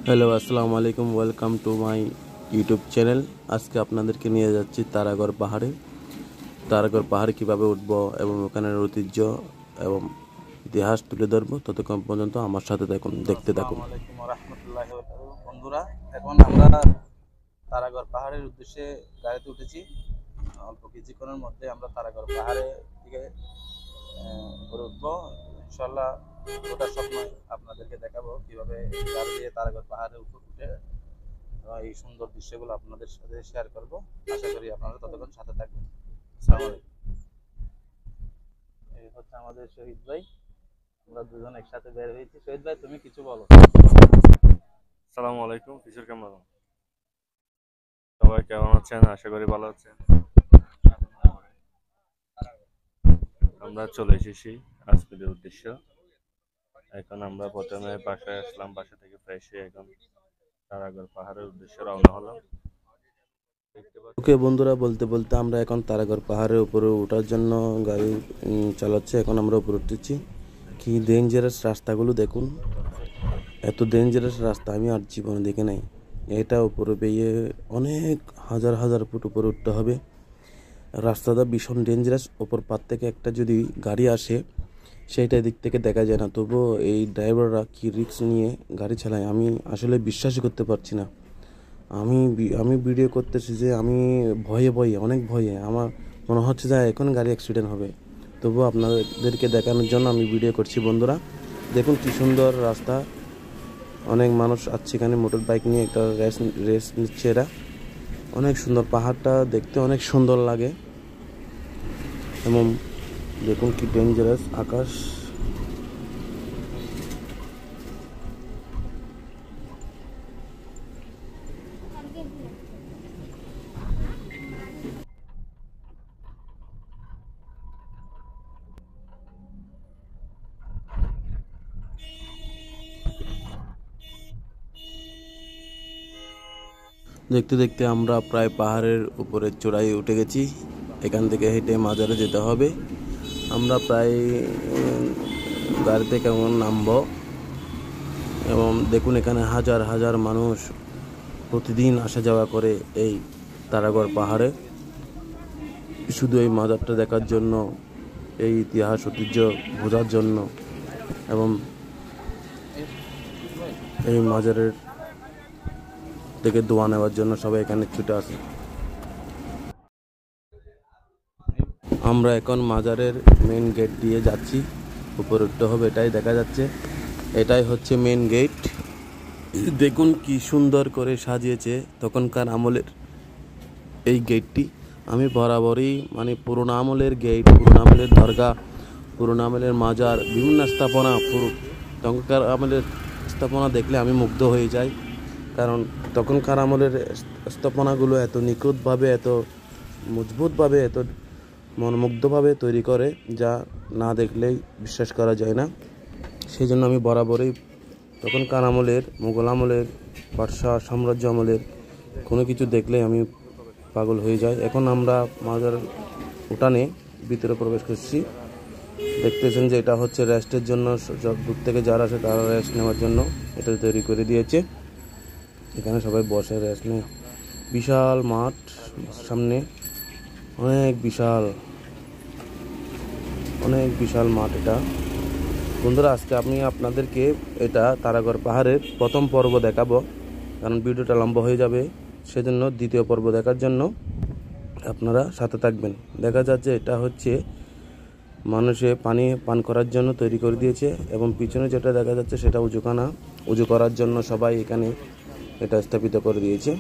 Hello, আসসালামু আলাইকুম। Welcome to my YouTube channel. আজকে আপনাদেরকে নিয়ে যাচ্ছি তারাগড় পাহাড়ে। তারাগড় পাহাড়ে কীভাবে উঠব এবং ওখানের ঐতিহ্য এবং ইতিহাস তুলে ধরবো। ততক্ষণ পর্যন্ত আমার সাথে দেখতে থাকুন। আসসালামু আলাইকুম ওয়া রাহমাতুল্লাহি ওয়া বারাকাতুহু। বন্ধুরা, এখন আমরা তারাগড় পাহাড়ের উদ্দেশ্যে গাড়িতে উঠেছি। অল্প কিছুক্ষণের মধ্যে আমরা তারাগড় পাহাড়ে দিকে উপরে উঠবো ইনশাআল্লাহ। ওটার স্বপ্ন আপনাদেরকে দেখাবো কিভাবে গাড়ি দিয়ে তারাগড় পাহাড়ের উপর উঠে এই সুন্দর দৃশ্যগুলো আপনাদের সাথে শেয়ার করব। আশা করি আপনারা ততক্ষণ সাথে থাকবেন। আসসালামু আলাইকুম। এই হচ্ছে আমাদের শহীদ ভাই, আমরা দুজন একসাথে বের হয়েছি। শহীদ ভাই, তুমি কিছু বলো। আসসালামু আলাইকুম। কিশোর কেমন আছেন? সবাই কেমন আছেন? আশা করি ভালো আছেন। আমরা চলে এসেছি আজকের উদ্দেশ্য। এখন আমরা প্রথমে বাসায় আসলাম, বাসা থেকে ফ্রেশ হয়ে এখন তারাগড় পাহাড়ের উদ্দেশ্যে রওনা হলাম। ওকে বন্ধুরা, বলতে বলতে আমরা এখন তারাগড় পাহাড়ের উপরে ওঠার জন্য গাড়ি চালাচ্ছি। এখন আমরা উপরে উঠতেছি। কি ডেঞ্জারাস রাস্তাগুলো দেখুন। এত ডেঞ্জারাস রাস্তা আমি আর জীবনে দেখে নাই। এটা উপরে পেয়ে অনেক হাজার হাজার ফুট উপরে উঠতে হবে। রাস্তাটা ভীষণ ডেঞ্জারাস। ওপর পার থেকে একটা যদি গাড়ি আসে সেইটা দিক থেকে দেখা যায় না, তবুও এই ড্রাইভাররা কি রিস্ক নিয়ে গাড়ি চালায় আমি আসলে বিশ্বাসই করতে পারছি না। আমি ভিডিও করতেছি যে আমি অনেক ভয়ে আমার মনে হচ্ছে যে এখন গাড়ি অ্যাক্সিডেন্ট হবে। তবুও আপনাদেরকে দেখানোর জন্য আমি ভিডিও করছি। বন্ধুরা দেখুন কি সুন্দর রাস্তা। অনেক মানুষ আসছে এখানে মোটর বাইক নিয়ে, একটা রেস নিচ্ছে এরা। অনেক সুন্দর, পাহাড়টা দেখতে অনেক সুন্দর লাগে। এবং দেখুন কি ডেঞ্জারাস আকাশ। দেখতে দেখতে আমরা প্রায় পাহাড়ের উপরের চূড়ায় উঠে গেছি। এখান থেকে হেঁটে মাজারে যেতে হবে। আমরা প্রায় গাড়িতে কেমন নামবো। এবং দেখুন এখানে হাজার হাজার মানুষ প্রতিদিন আসা যাওয়া করে এই তারাগড় পাহাড়ে, শুধু এই মাজারটা দেখার জন্য, এই ইতিহাস ঐতিহ্য বোঝার জন্য এবং এই মাজারের থেকে দোয়া নেওয়ার জন্য সবাই এখানে ছুটে আসে। আমরা এখন মাজারের মেন গেট দিয়ে যাচ্ছি। উপরে উঠতে হবে, এটাই দেখা যাচ্ছে। এটাই হচ্ছে মেন গেট। দেখুন কি সুন্দর করে সাজিয়েছে তখনকার আমলের এই গেটটি। আমি বরাবরই পুরোনো আমলের গেট, পুরোনো আমলের দরগা, পুরোনো আমলের মাজার, বিভিন্ন স্থাপনা, তখনকার আমলের স্থাপনা দেখলে আমি মুগ্ধ হয়ে যাই। কারণ তখনকার আমলের স্থাপনাগুলো এত নিখুঁতভাবে, এত মজবুতভাবে, এত মনোমুগ্ধভাবে তৈরি করে, যা না দেখলেই বিশ্বাস করা যায় না। সেই জন্য আমি বরাবরই তখনকার আমলের, মুঘল আমলের, বাদশাহ সাম্রাজ্য আমলের কোনো কিছু দেখলেই আমি পাগল হয়ে যাই। এখন আমরা মাজার উঠানে ভিতরে প্রবেশ করছি। দেখতেছেন যে এটা হচ্ছে রেস্টের জন্য, দূর থেকে যারা আসে তারা রেস্ট নেওয়ার জন্য এটা তৈরি করে দিয়েছে। এখানে সবাই বসে রেস্ট নেয়। বিশাল মাঠ সামনে, অনেক বিশাল মাঠ এটা। বন্ধুরা, আজকে আমি আপনাদেরকে এটা তারাগড় পাহাড়ের প্রথম পর্ব দেখাবো, কারণ ভিডিওটা লম্বা হয়ে যাবে। সেজন্য দ্বিতীয় পর্ব দেখার জন্য আপনারা সাথে থাকবেন। দেখা যাচ্ছে এটা হচ্ছে মানুষে পানি পান করার জন্য তৈরি করে দিয়েছে, এবং পিছনে যেটা দেখা যাচ্ছে সেটা উজুখানা, উজু করার জন্য সবাই এখানে এটা স্থাপিত করে দিয়েছে।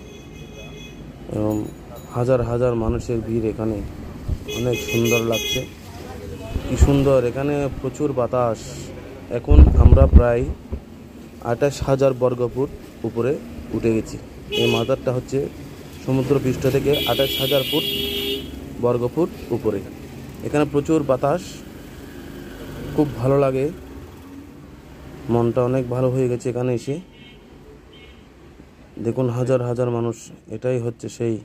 এবং হাজার হাজার মানুষের ভিড় এখানে, অনেক সুন্দর লাগছে। কি সুন্দর, এখানে প্রচুর বাতাস। এখন আমরা প্রায় 28,000 বর্গফুট উপরে উঠে গেছি। এই মাজারটা হচ্ছে সমুদ্রপৃষ্ঠ থেকে 28,000 বর্গফুট উপরে। এখানে প্রচুর বাতাস, খুব ভালো লাগে, মনটা অনেক ভালো হয়ে গেছে এখানে এসে। দেখুন হাজার হাজার মানুষ। এটাই হচ্ছে সেই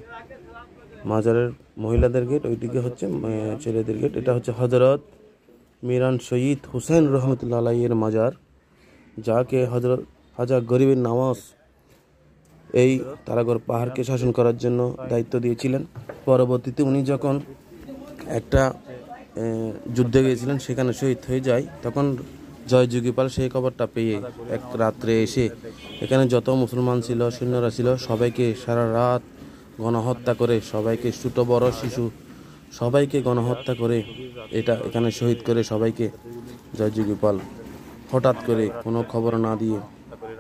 মাজারের মহিলাদের গেট, ওইদিকে হচ্ছে ছেলেদের গেট। এটা হচ্ছে হজরত মিরান শহীদ হুসেন রহমতুল্লাহ আলাইহির মাজার, যাকে হজরত হাজা গরিবের নওয়াজ এই তারাগড় পাহাড়কে শাসন করার জন্য দায়িত্ব দিয়েছিলেন। পরবর্তীতে উনি যখন একটা যুদ্ধে গিয়েছিলেন, সেখানে শহীদ হয়ে যায়, তখন জয়যুগীপাল সেই খবরটা পেয়ে এক রাত্রে এসে এখানে যত মুসলমান ছিল, সৈন্যরা ছিল, সবাইকে সারা রাত গণহত্যা করে, সবাইকে ছোট বড় শিশু সবাইকে গণহত্যা করে এখানে শহীদ করে সবাইকে জয়যুগীপাল হঠাৎ করে কোনো খবর না দিয়ে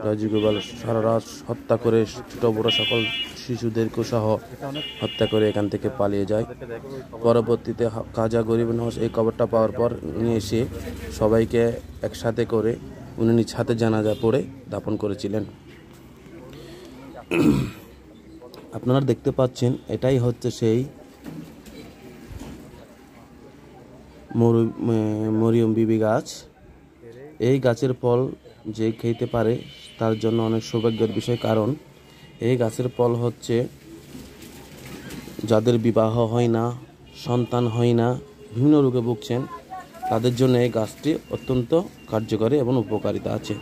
জয়যুগীপাল সারা রাত হত্যা করে ছোট বড় সকল শিশুদেরকে সহ হত্যা করে এখান থেকে পালিয়ে যায়। পরবর্তীতে খাজা গরিব নওয়াজ এই খবরটা পাওয়ার পর উনি এসে সবাইকে একসাথে করে উনি নিজ হাতে জানাজা পড়ে দাফন করেছিলেন। আপনারা দেখতে পাচ্ছেন এটাই হচ্ছে সেই মরিয়ম বিবি গাছ। এই গাছের ফল যে খেতে পারে তার জন্য অনেক সৌভাগ্যের বিষয়, কারণ এই গাছের ফল হচ্ছে যাদের বিবাহ হয় না, সন্তান হয় না, বিভিন্ন রোগে ভুগছেন, তাদের জন্য এই গাছটি অত্যন্ত কার্যকরী এবং উপকারিতা আছে।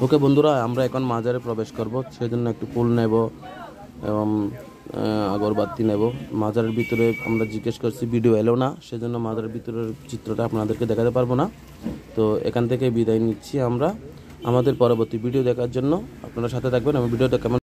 ওকে বন্ধুরা, আমরা এখন মাজারে প্রবেশ করব, সেজন্য একটু ফুল নেব এবং আগরবাতি নেব। মাজারের ভিতরে আমরা জিজ্ঞেস করছি, ভিডিও এলো না, সেজন্য মাজারের ভিতরের চিত্রটা আপনাদেরকে দেখাতে পারবো না। তো এখান থেকে বিদায় নিচ্ছি আমরা। আমাদের পরবর্তী ভিডিও দেখার জন্য আপনারা সাথে থাকবেন এবং ভিডিওটা কেমন